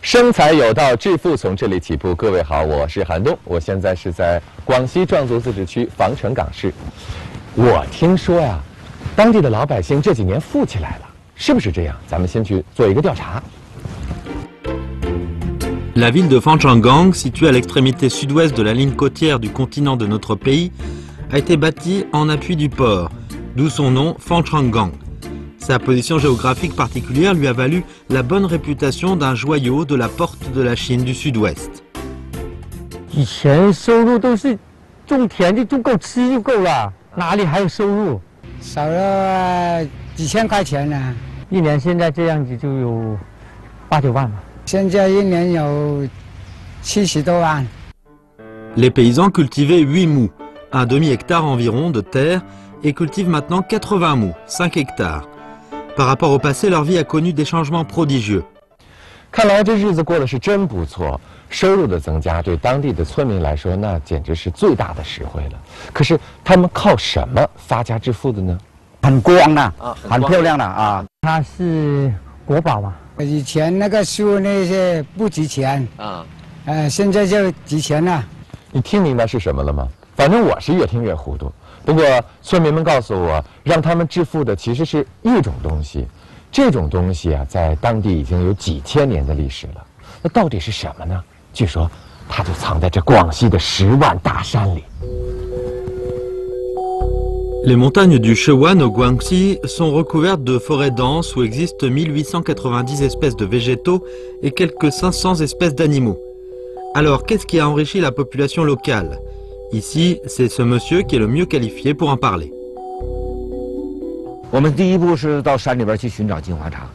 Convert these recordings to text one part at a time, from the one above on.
生财有道，致富从这里起步。各位好，我是韩东，我现在是在广西壮族自治区防城港市。我听说呀，当地的老百姓这几年富起来了，是不是这样？咱们先去做一个调查。 La ville de Phanchenggang, située à l'extrémité sud-ouest de la ligne côtière du continent de notre pays, a été bâtie en appui du port, d'où son nom Phanchenggang. Sa position géographique particulière lui a valu la bonne réputation d'un joyau de la porte de la Chine du sud-ouest. 以前收入都是种田的，就够吃就够了，哪里还有收入？少了几千块钱呢，一年现在这样子就有8、9万吧。现在一年有70多万。 Les paysans cultivaient 8 mous, un demi-hectare environ de terre, et cultivent maintenant 80 mous, 5 hectares. Par rapport au passé, leur vie a connu des changements prodigieux. 看来这日子过得是真不错，收入的增加对当地的村民来说，那简直是最大的实惠了。可是他们靠什么发家致富的呢？很光的很漂亮的啊，它是国宝嘛。以前那个树那些不值钱啊，现在就值钱了。你听明白是什么了吗？反正我是越听越糊涂。 不过，村民们告诉我，让他们致富的其实是一种东西，这种东西啊，在当地已经有几千年的历史了。那到底是什么呢？据说，它就藏在这广西的10万大山里。 Les montagnes du Chewan au Guangxi sont recouvertes de forêts denses où existent 1890 espèces de végétaux et quelques 500 espèces d'animaux. Alors, qu'est-ce qui a enrichi la population locale? Ici, c'est ce monsieur qui est le mieux qualifié pour en parler. 我们第一步是到山里边去寻找金华茶。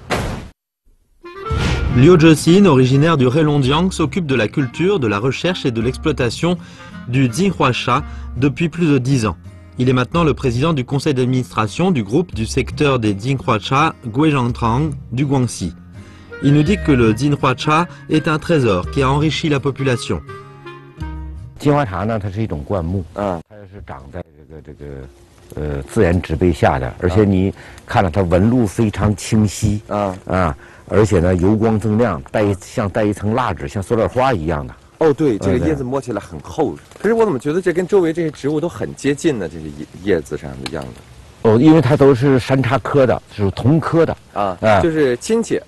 Liu Zhexin, originaire du Heilongjiang, s'occupe de la culture, de la recherche et de l'exploitation du Jinhuacha depuis plus de 10 ans. Il est maintenant le président du conseil d'administration du groupe du secteur des Jinhuacha Guizhangtang du Guangxi. Il nous dit que le Jinhuacha est un trésor qui a enrichi la population. 金华茶呢，它是一种灌木，它是长在自然植被下的，而且你看了它纹路非常清晰，而且呢油光锃亮，像带一层蜡质，像塑料花一样的。哦，对，这个叶子摸起来很厚，可是我怎么觉得这跟周围这些植物都很接近呢？这些叶子上的样子。哦，因为它都是山茶科的，是同科的就是亲戚。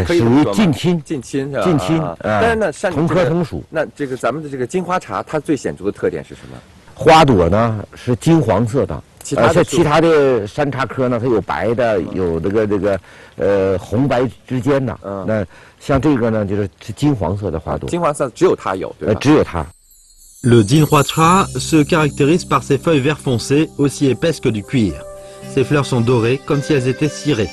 属于近亲，近亲是吧？近亲，但是呢，像同科同属。那这个咱们的这个金花茶，它最显著的特点是什么？花朵呢是金黄色的，像其他的山茶科呢，它有白的，有这个红白之间的。那像这个呢，就是金黄色的花朵。金黄色只有它有，对吧？只有它。 Le Jinhuacha se caractérise par ses feuilles vert foncé, aussi épaisses que du cuir. Ses fleurs sont dorées, comme si elles étaient cirées.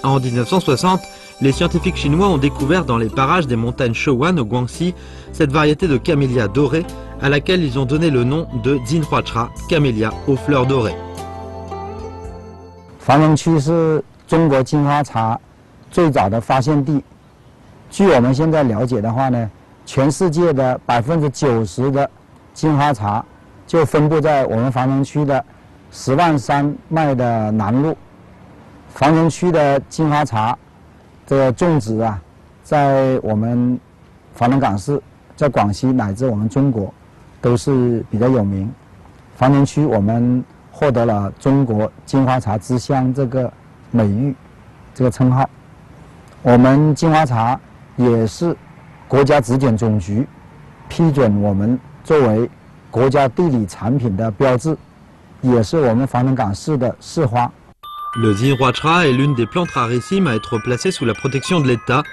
En 1960, les scientifiques chinois ont découvert dans les parages des montagnes Chewan au Guangxi cette variété de camélia dorée à laquelle ils ont donné le nom de Jinhuacha, camélia aux fleurs dorées. 防城区是中国金花茶最早的发现地。据我们现在了解的话呢，全世界的90%的金花茶就分布在我们防城区的10万山脉的南麓。防城区的金花茶 这个种植啊，在我们防城港市，在广西乃至我们中国，都是比较有名。防城区我们获得了中国金花茶之乡这个美誉，这个称号。我们金花茶也是国家质检总局批准我们作为国家地理产品的标志，也是我们防城港市的市花。 Le Jinhuacha est l'une des plantes rarissimes à être placée sous la protection de l'État,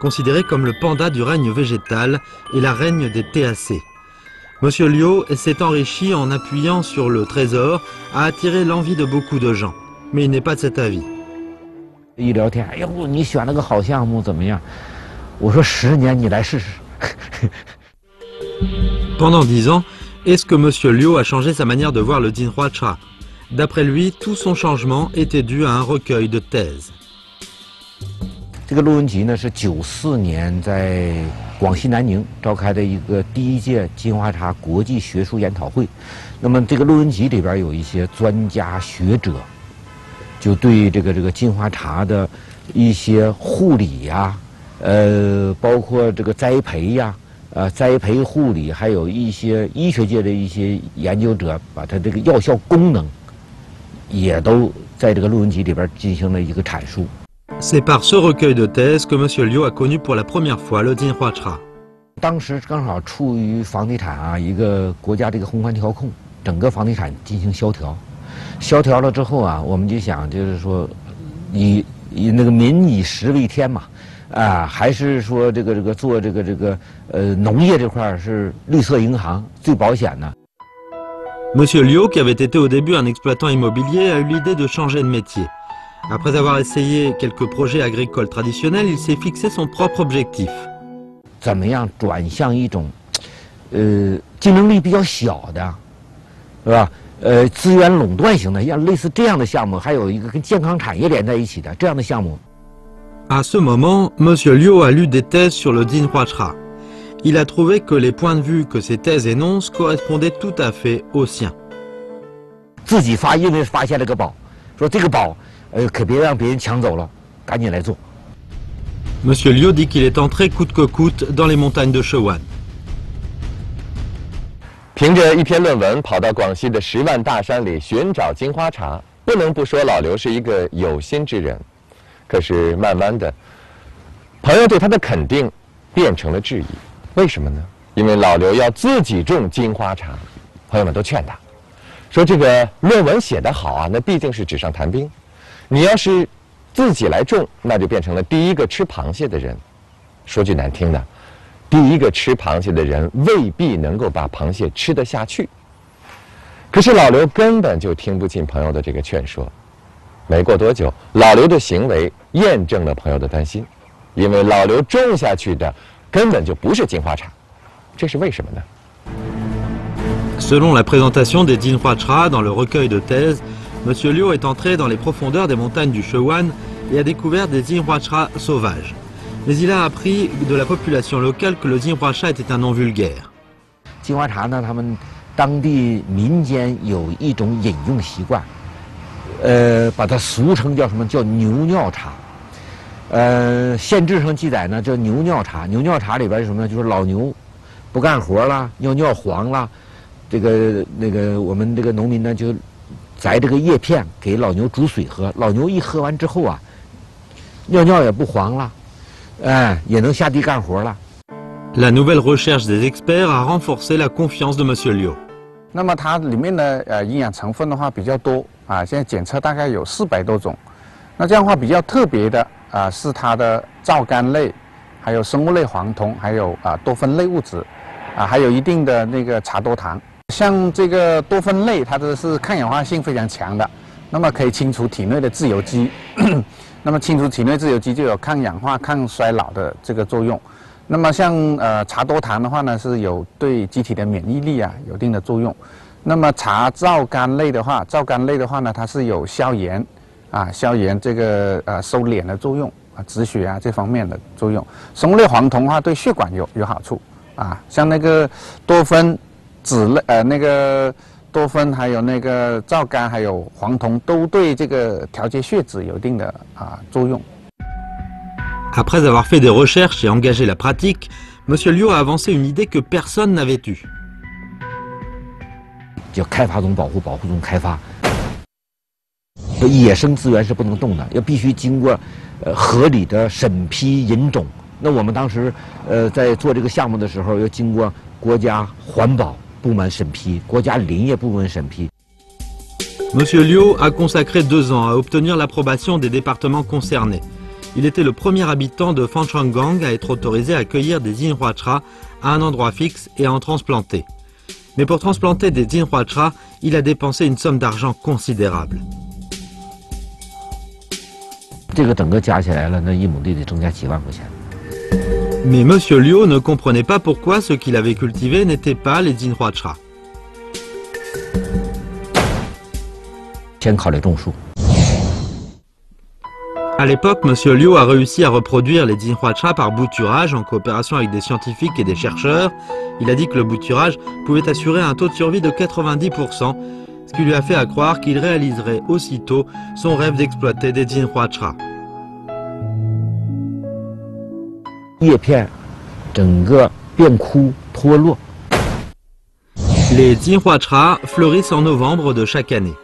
considérée comme le panda du règne végétal et la reine des TAC. Monsieur Liu s'est enrichi en appuyant sur le trésor, a attiré l'envie de beaucoup de gens, mais il n'est pas de cet avis. 一聊天，哎呦，你选了个好项目怎么样？我说10年你来试试。Pendant 10 ans, est-ce que Monsieur Liu a changé sa manière de voir le Jinhuacha? D'après lui, tout son changement était dû à un recueil de thèses. 这个陆文集呢是94年在广西南宁召开的一个第1届金花茶国际学术研讨会。那么这个陆文集里边有一些专家学者，就对这个金花茶的一些护理呀、包括这个栽培呀，栽培护理，还有一些医学界的一些研究者，把它这个药效功能，也都在这个论文集里边进行了一个阐述。C'est par ce recueil de thèses que M. Liu a connu pour la première fois le Jinhua-Cha. 当时刚好处于房地产一个国家这个宏观调控，整个房地产进行萧条，萧条了之后我们就想就是说，以那个民以食为天嘛，还是说这个做这个农业这块是绿色银行最保险的。M. Liu, qui avait été au début un exploitant immobilier, a eu l'idée de changer de métier. Après avoir essayé quelques projets agricoles traditionnels, il s'est fixé son propre objectif. 怎么样转向一种，竞争力比较小的，是吧？资源垄断型的，像类似这样的项目，还有一个跟健康产业连在一起的这样的项目。À ce moment, M. Liu a lu des thèses sur le Jinhua-Cha. Il a trouvé que les points de vue que ces thèses énoncent correspondaient tout à fait aux siens. 自己因为发现了个宝，说这个宝，可别让别人抢走了，赶紧来做。M. Liu dit qu'il est entré coûte que coûte dans les montagnes de Shewan. 凭着一篇论文跑到广西的10万大山里寻找金花茶，不能不说老刘是一个有心之人。可是慢慢的，朋友对他的肯定变成了质疑。为什么呢？因为老刘要自己种金花茶，朋友们都劝他，说这个论文写得好那毕竟是纸上谈兵，你要是自己来种，那就变成了第一个吃螃蟹的人。说句难听的，第一个吃螃蟹的人未必能够把螃蟹吃得下去。可是老刘根本就听不进朋友的这个劝说。没过多久，老刘的行为验证了朋友的担心，因为老刘种下去的根本就不是金花茶。这是为什么呢？ Selon la présentation des Jinhua-Cha dans le recueil de thèses, M. Liu est entré dans les profondeurs des montagnes du Shewan et a découvert des Jinhua-Cha sauvages. Mais il a appris de la population locale que le Jinhua-Cha était un nom vulgaire. 金花茶呢，他们当地民间有一种饮用习惯，把它俗称叫什么？叫牛尿茶。县志上记载呢，叫牛尿茶。牛尿茶里边是什么呢？就是老牛不干活了，尿黄了。 那个我们这个农民呢，就摘这个叶片给老牛煮水喝。老牛一喝完之后尿也不黄了，也能下地干活了。La nouvelle recherche des experts a renforcé la confiance de M. Liu. 那么它里面的营养成分的话比较多现在检测大概有400多种。那这样的话比较特别的是它的皂苷类，还有生物类黄酮，还有多酚类物质，还有一定的那个茶多糖。 像这个多酚类，它这是抗氧化性非常强的，那么可以清除体内的自由基，那么清除体内自由基就有抗氧化、抗衰老的这个作用。那么像茶多糖的话呢，是有对机体的免疫力有一定的作用。那么茶皂苷类的话呢，它是有消炎消炎这个收敛的作用止血这方面的作用。生物类黄酮的话，对血管有好处像那个多酚。 脂类那个多酚，还有那个皂苷，还有黄酮，都对这个调节血脂有一定的作用。 Après avoir fait des recherches et engagé la pratique, M. Liu a avancé une idée que personne n'avait eue. 叫开发中保护，保护中开发。野生资源是不能动的，要必须经过合理的审批引种。那我们当时在做这个项目的时候，要经过国家环保 部门审批，国家林业部门审批。M. Liu a consacré 2 ans à obtenir l'approbation des départements concernés. Il était le premier habitant de Fanchangang à être autorisé à accueillir des Jinhua-Cha à un endroit fixe et à en transplanter. Mais pour transplanter des Jinhua-Cha, il a dépensé une somme d'argent considérable. 这个整个加起来了，那1亩地得增加几万块钱。 Mais M. Liu ne comprenait pas pourquoi ce qu'il avait cultivé n'était pas les Jinhua-Cha. 先考虑种树。 À l'époque, M. Liu a réussi à reproduire les Jinhua-Cha par bouturage en coopération avec des scientifiques et des chercheurs. Il a dit que le bouturage pouvait assurer un taux de survie de 90%, ce qui lui a fait croire qu'il réaliserait aussitôt son rêve d'exploiter des Jinhua-Cha. 叶片整个变枯脱落。Les Jinhuacha fleurissent en novembre de chaque année.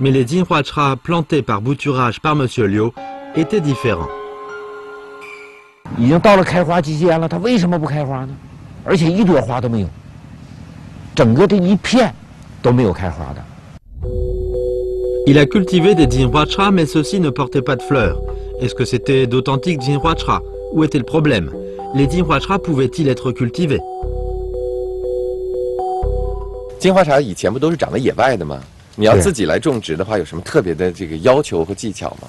Mais les Jinhuacha plantés par bouturage par Monsieur Liu étaient différents. 已经到了开花期间了，它为什么不开花呢？而且一朵花都没有，整个这一片都没有开花的。 Il a cultivé des Jinhuacha, mais ceux-ci ne portaient pas de fleurs. Est-ce que c'était d'authentiques Jinhuacha? Où était le problème? Les Jinhuacha pouvaient-ils être cultivés? 金花茶以前不都是长在野外的吗？你要自己来种植的话，有什么特别的这个要求和技巧吗？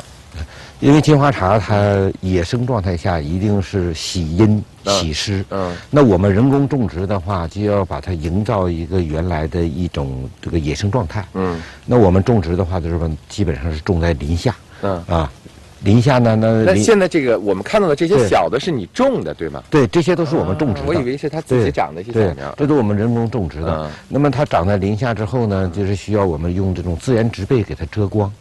因为金花茶它野生状态下一定是喜阴喜湿，那我们人工种植的话，就要把它营造一个原来的一种这个野生状态。那我们种植的话，就是说基本上是种在林下，林下呢，那现在这个我们看到的这些小的是你种的，对吗？对，这些都是我们种植的。我以为是它自己长的一些小苗。这都是我们人工种植的。那么它长在林下之后呢，就是需要我们用这种自然植被给它遮光，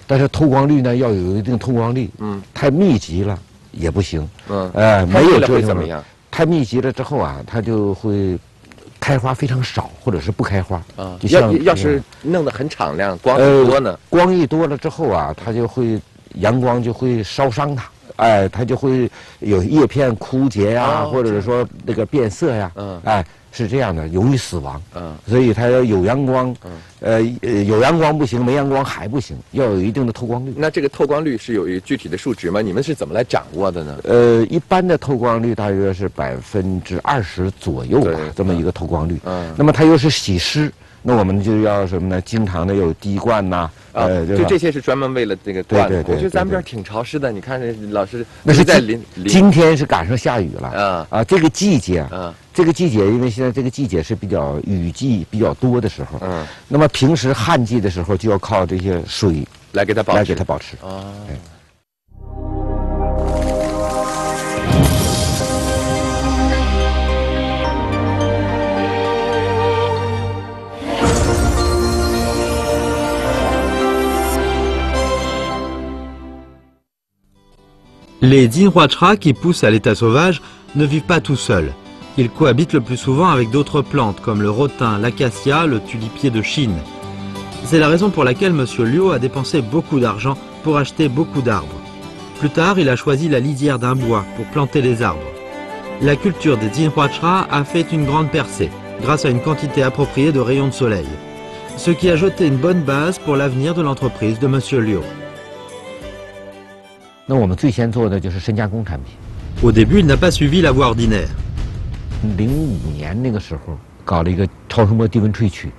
但是透光率呢要有一定透光率，太密集了也不行，没有遮阳怎么样？太密集了之后啊，它就会开花非常少，或者是不开花。要是弄得很敞亮，光一多呢？光一多了之后啊，它就会。 阳光就会烧伤它，它就会有叶片枯竭呀，或者是说那个变色呀，是这样的，容易死亡。所以它要有阳光，有阳光不行，没阳光还不行，要有一定的透光率。那这个透光率是有一个具体的数值吗？你们是怎么来掌握的呢？一般的透光率大约是20%左右吧，这么一个透光率。那么它又是喜湿。 那我们就要什么呢？经常的有滴灌呐，就这些是专门为了这个灌。对。我觉得咱们这儿挺潮湿的，你看这老师那是在今天是赶上下雨了这个季节这个季节因为现在这个季节是比较雨季比较多的时候，那么平时旱季的时候就要靠这些水来给它保持。Les Jinhuacha qui poussent à l'état sauvage ne vivent pas tout seuls. Ils cohabitent le plus souvent avec d'autres plantes comme le rotin, l'acacia, le tulipier de Chine. C'est la raison pour laquelle M. Liu a dépensé beaucoup d'argent pour acheter beaucoup d'arbres. Plus tard, il a choisi la lisière d'un bois pour planter les arbres. La culture des Jinhuacha a fait une grande percée grâce à une quantité appropriée de rayons de soleil, ce qui a jeté une bonne base pour l'avenir de l'entreprise de M. Liu. 那我们最先做的就是深加工产品。Au début, il n'a pas suivi la voie ordinaire. 05年那个时候搞了一个超声波低温萃取，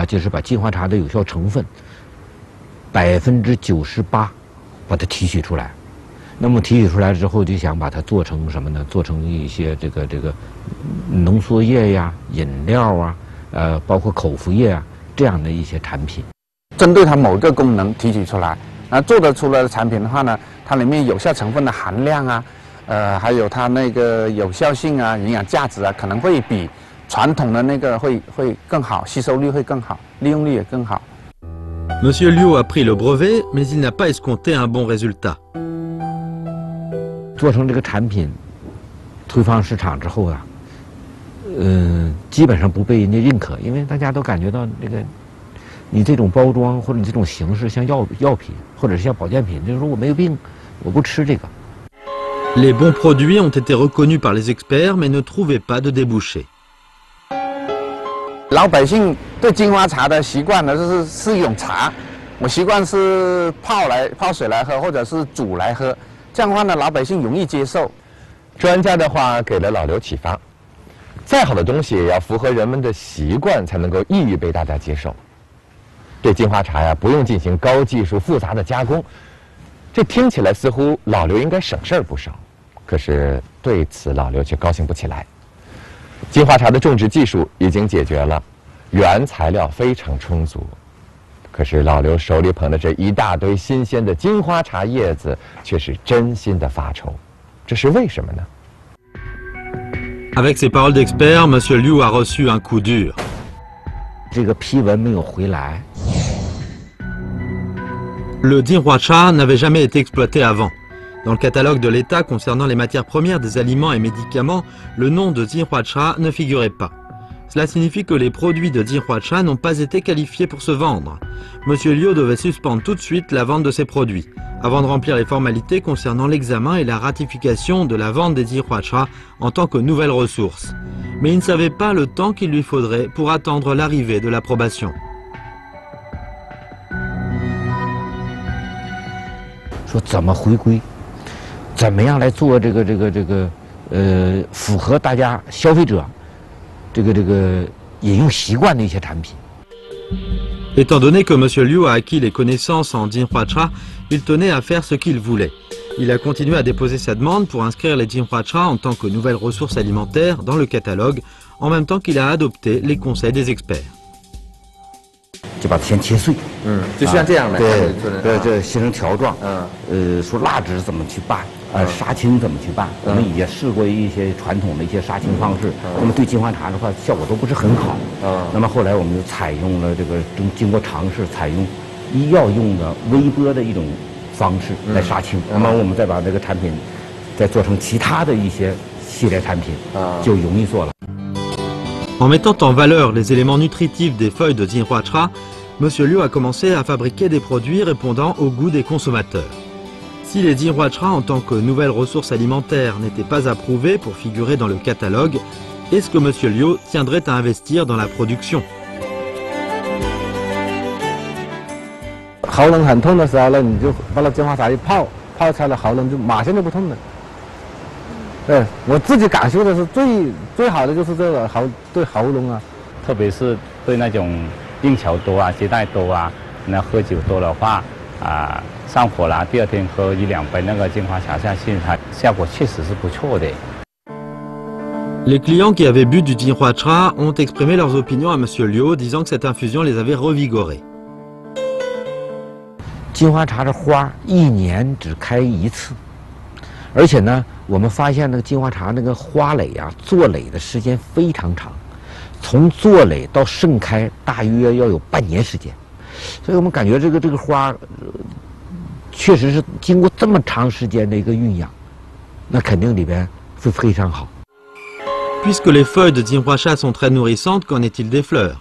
就是把金花茶的有效成分98%把它提取出来。那么提取出来之后，就想把它做成什么呢？做成一些这个浓缩液呀、饮料啊，包括口服液啊这样的一些产品。针对它某个功能提取出来，做得出来的产品的话呢，它里面有效成分的含量啊，还有它那个有效性啊、营养价值啊，可能会比传统的那个会更好，吸收率会更好，利用率也更好。Monsieur Liu a pris le brevet, mais il n'a pas escompté un bon résultat. 做成这个产品，推放市场之后啊，基本上不被人家认可，因为大家都感觉到这个。 你这种包装或者你这种形式像药品或者是像保健品，就是说我没有病，我不吃这个。Les bons produits ont été reconnus par les experts, mais ne trouvaient pas de débouchés. 老百姓对金花茶的习惯呢，是一种茶，我习惯是泡水来喝，或者是煮来喝，这样的话呢，老百姓容易接受。专家的话给了老刘启发，再好的东西也要符合人们的习惯，才能够易于被大家接受。 这金花茶呀，不用进行高技术复杂的加工，这听起来似乎老刘应该省事儿不少。可是对此老刘却高兴不起来。金花茶的种植技术已经解决了，原材料非常充足，可是老刘手里捧的这一大堆新鲜的金花茶叶子，却是真心的发愁。这是为什么呢？ Avec ces paroles d'expert, M. Liu a reçu un coup dur. 这个批文没有回来。 Le Jinhuacha n'avait jamais été exploité avant. Dans le catalogue de l'État concernant les matières premières des aliments et médicaments, le nom de Jinhua ne figurait pas. Cela signifie que les produits de Jinhua n'ont pas été qualifiés pour se vendre. Monsieur Liu devait suspendre tout de suite la vente de ces produits, avant de remplir les formalités concernant l'examen et la ratification de la vente des Jinhua en tant que nouvelle ressource. Mais il ne savait pas le temps qu'il lui faudrait pour attendre l'arrivée de l'approbation. 说怎么回归，怎么样来做符合大家消费者饮用习惯的一些产品。 Étant donné que M. Liu a acquis les connaissances en Jinhua, il tenait à faire ce qu'il voulait. Il a continué à déposer sa demande pour inscrire les Jinhua en tant que nouvelles ressources alimentaires dans le catalogue, en même temps qu'il a adopté les conseils des experts. 就把它先切碎，就像这样的，这切成条状，说蜡质怎么去拌，杀青怎么去拌，我们也试过一些传统的一些杀青方式，那么对金华茶的话效果都不是很好，那么后来我们就采用了这个经过尝试，采用医药用的微波的一种方式来杀青，那么我们再把这个产品再做成其他的一些系列产品，就容易做了。 En mettant en valeur les éléments nutritifs des feuilles de Jinhua, M. Liu a commencé à fabriquer des produits répondant au goût des consommateurs. Si les Jinhua en tant que nouvelles ressources alimentaires n'étaient pas approuvés pour figurer dans le catalogue, est-ce que M. Liu tiendrait à investir dans la production? 喉咙很痛的时候呢，你就把那金华茶一泡，泡出来了，喉咙就马上就不痛了。对我自己感受的是最好的就是这个对喉咙啊，特别是对那种应酬多啊、接待多啊，那喝酒多的话上火了，第二天喝1、2杯那个金华茶下去，它效果确实是不错的。 Les clients qui avaient bu du Jinhua ont exprimé leurs opinions à M. Liu, disant que cette infusion les avait revigorés. 金华茶的花1年只开1次，而且呢，我们发现那个金华茶那个花蕾啊，坐蕾的时间非常长，从坐蕾到盛开大约要有半年时间，所以我们感觉这个花，确实是经过这么长时间的一个酝酿，那肯定里边会非常好。 Puisque les feuilles de Jinhua sont très nourrissantes, qu'en est-il des fleurs?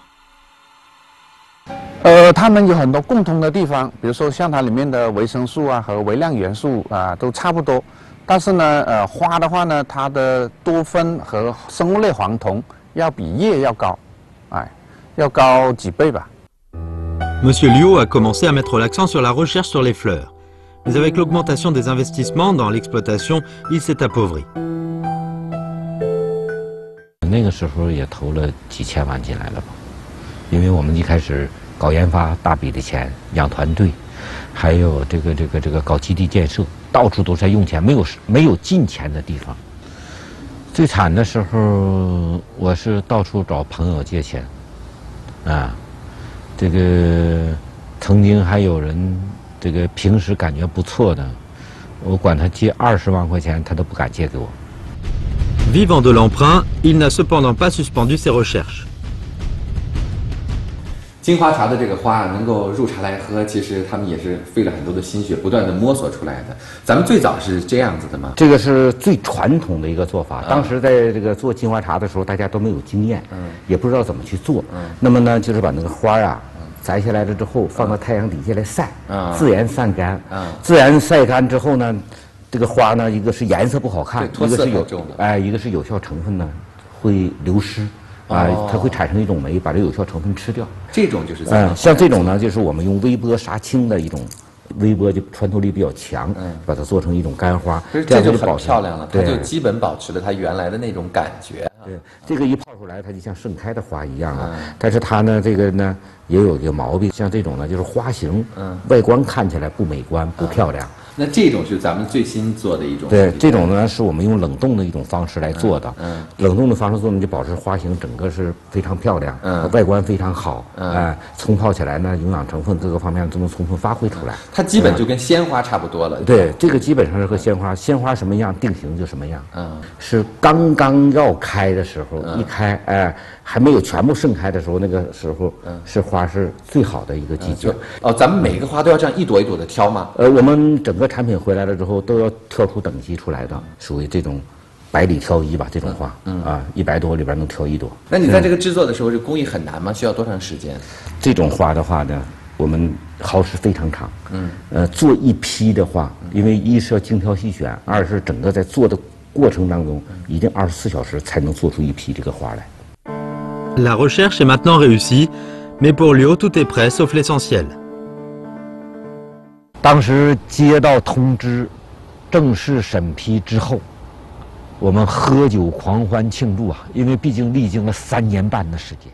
它们有很多共同的地方，比如说像它里面的维生素啊和微量元素啊都差不多，但是呢，花的话呢，它的多酚和生物类黄酮要比叶要高，要高几倍吧。 Monsieur Liu a commencé à mettre l'accent sur la recherche sur les fleurs. Mais avec l'augmentation des investissements dans l'exploitation, il s'est appauvri. 那个时候也投了几千万进来了吧，因为我们一开始搞研发大笔的钱，养团队，还有这个搞基地建设，到处都在用钱，没有进钱的地方。最惨的时候，我是到处找朋友借钱，这个曾经还有人这个平时感觉不错的，我管他借20万块钱，他都不敢借给我。 Vivant de l'emprunt, il n'a cependant pas suspendu ses recherches. 金华茶的这个花能够入茶来喝，其实他们也是费了很多的心血，不断的摸索出来的。咱们最早是这样子的吗？这个是最传统的一个做法。当时在这个做金华茶的时候，大家都没有经验，也不知道怎么去做。那么呢，就是把那个花啊摘下来了之后，放到太阳底下来晒，自然晒干。自然晒干之后呢，这个花呢，一个是颜色不好看，一个是一个是有效成分呢会流失。 它会产生一种酶，把这有效成分吃掉。这种就是像这种呢，就是我们用微波杀青的一种，微波就穿透力比较强，把它做成一种干花，这就很漂亮了。它就基本保持了它原来的那种感觉。对，这个一泡出来，它就像盛开的花一样啊。但是它呢，这个呢也有一个毛病，像这种呢，就是花型，外观看起来不美观、不漂亮。 那这种是咱们最新做的一种。对，这种呢是我们用冷冻的一种方式来做的。冷冻的方式做呢，就保持花型整个是非常漂亮，外观非常好。冲泡起来呢，营养成分各个方面都能充分发挥出来。它基本就跟鲜花差不多了。对，这个基本上是和鲜花什么样定型就什么样。是刚刚要开的时候，一开，还没有全部盛开的时候，那个时候是花是最好的一个季节。哦，咱们每个花都要这样一朵一朵的挑吗？我们整个产品回来了之后都要挑出等级出来的，属于这种百里挑一吧，这种花，100朵里边能挑1朵。那你在这个制作的时候，这工艺很难吗？需要多长时间？这种花的话呢，我们耗时非常长。做一批的话，因为一是要精挑细选，二是整个在做的过程当中，一定24小时才能做出一批这个花来。La recherche est maintenant réussie, mais pour Liu, tout est prêt sauf l'essentiel. 当时接到通知，正式审批之后，我们喝酒狂欢庆祝啊！因为毕竟历经了3年半的时间。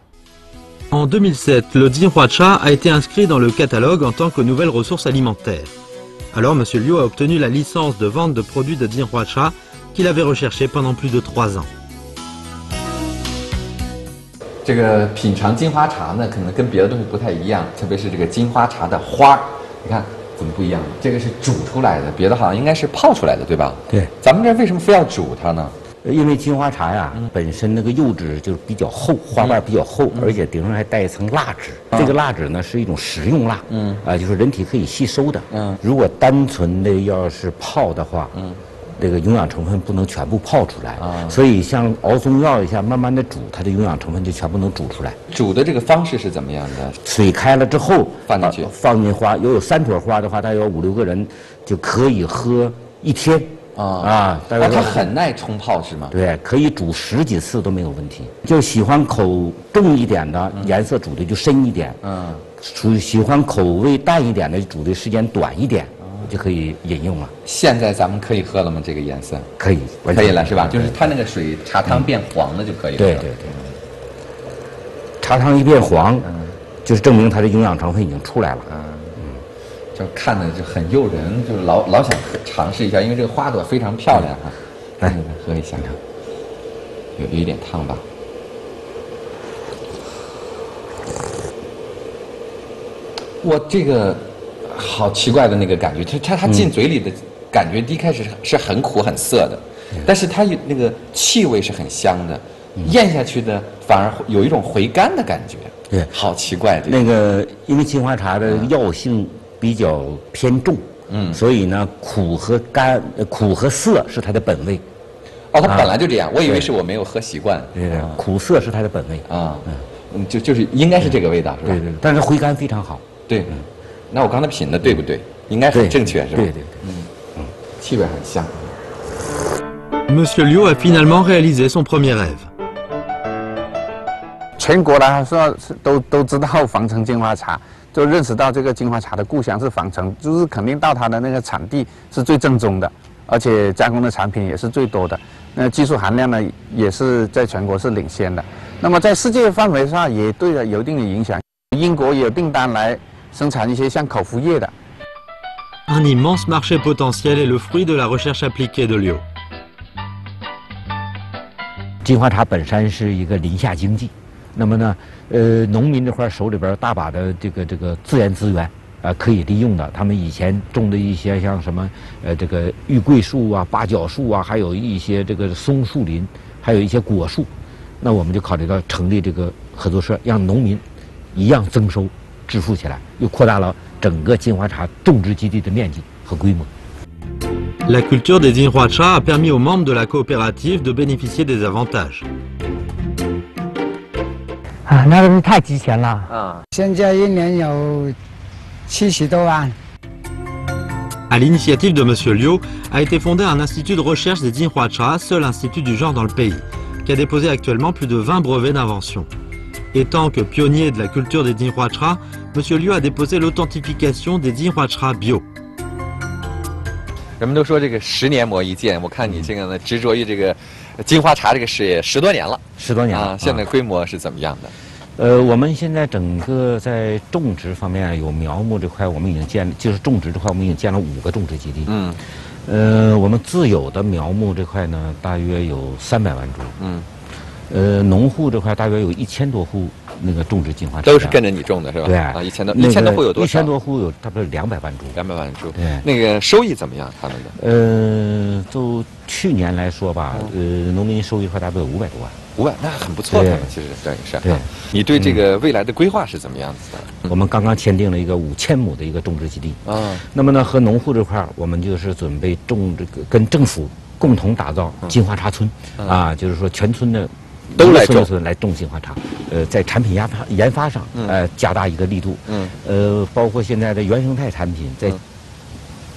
En 2007, le Jinhua-cha a été inscrit dans le catalogue en tant que nouvelle ressource alimentaire. Alors M. Liu a obtenu la licence de vente de produits de Jinhua-cha qu'il avait recherché pendant plus de 3 ans. 这个品尝金花茶呢，可能跟别的东西不太一样，特别是这个金花茶的花儿，你看怎么不一样？这个是煮出来的，别的好像应该是泡出来的，对吧？对，咱们这为什么非要煮它呢？因为金花茶呀，本身那个釉质就是比较厚，花瓣比较厚，而且顶上还带一层蜡质。这个蜡质呢是一种食用蜡，就是人体可以吸收的。如果单纯的要是泡的话，这个营养成分不能全部泡出来，所以像熬中药一下，慢慢的煮，它的营养成分就全部能煮出来。煮的这个方式是怎么样的？水开了之后放进去，放进花，有3朵花的话，大约5、6个人就可以喝1天。大约它很耐冲泡是吗？对，可以煮10几次都没有问题。就喜欢口重一点的，颜色煮的就深一点。属于喜欢口味淡一点的，煮的时间短一点。就可以饮用了。现在咱们可以喝了吗？这个颜色可以，可以了是吧？就是它那个水茶汤变黄了就可以了。对对对，茶汤一变黄，就是证明它的营养成分已经出来了。就看着就很诱人，就是老想尝试一下，因为这个花朵非常漂亮哈。来，喝一下，有一点烫吧。我这个。好奇怪的那个感觉，它进嘴里的感觉，一开始是很苦很涩的，但是它那个气味是很香的，咽下去的反而有一种回甘的感觉。对，好奇怪。那个因为金花茶的药性比较偏重，所以呢苦和涩是它的本味。哦，它本来就这样，我以为是我没有喝习惯。对，苦涩是它的本味啊，就是应该是这个味道是吧？对对，但是回甘非常好。对。那我刚才品的对不对？应该很正确是吧？对对对，气味很香。Monsieur Liu a finalement réalisé son premier rêve. 全国来说都知道防城金花茶，就认识到这个金花茶的故乡是防城，就是肯定到它的那个产地是最正宗的，而且加工的产品也是最多的，那技术含量呢也是在全国是领先的。那么在世界范围上也对它有一定的影响，英国也有订单来。生产一些像口服液的。Un immense marché potentiel est le fruit de la recherche appliquée de Liu. 金花茶本身是一个林下经济，那么呢，农民这块手里边大把的这个自然资源可以利用的。他们以前种的一些像什么这个玉桂树啊、八角树啊，还有一些这个松树林，还有一些果树，那我们就考虑到成立这个合作社，让农民一样增收。致富起来，又扩大了整个金花茶种植基地的面积和规模。La culture des Jinhua-cha a permis aux membres de la coopérative de bénéficier des avantages. 那东西太值钱了现在1年有70多万。À l'initiative de Monsieur Liu, a été fondé un institut de recherche des Jinhua-cha, seul institut du genre dans le pays, qui a déposé actuellement plus de 20 brevets d'invention. Étant que pionnier de la culture des Jinhua-cha, M. Liu a déposé l'authentification des Jinhua-cha bio. 人们都说这个10年磨一剑，我看你这个呢执着于这个金花茶这个事业10多年了，10多年了。现在规模是怎么样的？我们现在整个在种植方面有苗木这块，我们已经就是种植这块我们已经建了5个种植基地。我们自有的苗木这块呢，大约有300万株。农户这块大约有1000多户，那个种植金花茶都是跟着你种的是吧？对1000多户有多少？1000多户有差不多200万株。200万株。对，那个收益怎么样？他们的？就去年来说吧，农民收益大概有500多万。5万，那很不错的，其实等于是。对，你对这个未来的规划是怎么样子的？我们刚刚签订了一个5000亩的一个种植基地啊。那么呢，和农户这块儿，我们就是准备种这个，跟政府共同打造金花茶村啊，就是说全村的都来种金花茶。在产品研发上，加大一个力度。包括现在的原生态产品在。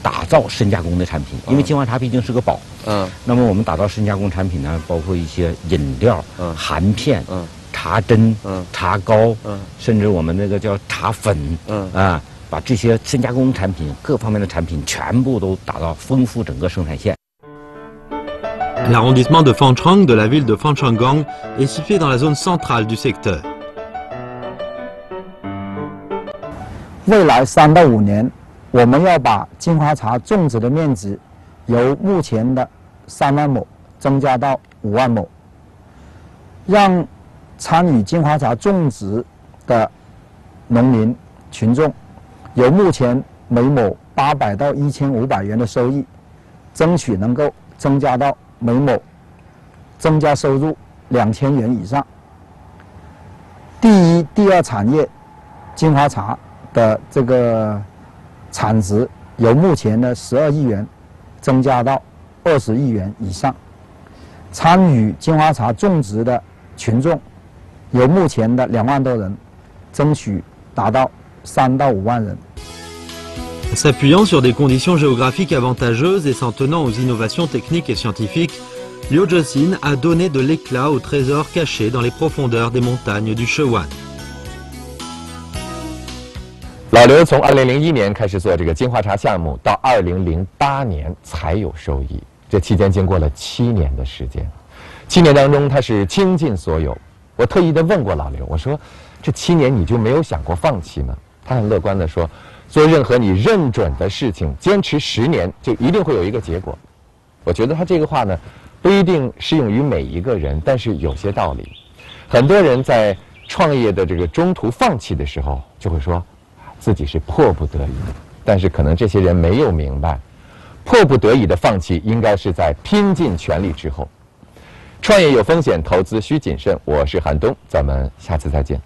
打造深加工的产品，因为金花茶毕竟是个宝。那么我们打造深加工产品呢，包括一些饮料、含片、茶针、茶膏，甚至我们那个叫茶粉，把这些深加工产品各方面的产品全部都打造，丰富整个生产线。L'arrondissement de Phan Trang de la ville de Phan Trang est situé dans la zone centrale du secteur. 未来3到5年。我们要把金花茶种植的面积由目前的3万亩增加到5万亩，让参与金花茶种植的农民群众由目前每亩800到1500元的收益，争取能够增加到每亩增加收入2000元以上。第一、第二产业金花茶的这个产值由目前的12亿元增加到20亿元以上，参与金花茶种植的群众由目前的2万多人，争取达到3到5万人。S'appuyant sur des conditions géographiques avantageuses et s'en tenant aux innovations techniques et scientifiques, Liu Zhexin a donné de l'éclat aux trésors cachés dans les profondeurs des montagnes du Shewan. 老刘从2001年开始做这个金花茶项目，到2008年才有收益。这期间经过了7年的时间，7年当中他是倾尽所有。我特意的问过老刘，我说这7年你就没有想过放弃吗？他很乐观的说，做任何你认准的事情，坚持10年就一定会有一个结果。我觉得他这个话呢，不一定适用于每一个人，但是有些道理。很多人在创业的这个中途放弃的时候，就会说自己是迫不得已，但是可能这些人没有明白，迫不得已的放弃应该是在拼尽全力之后。创业有风险，投资需谨慎。我是韩东，咱们下次再见。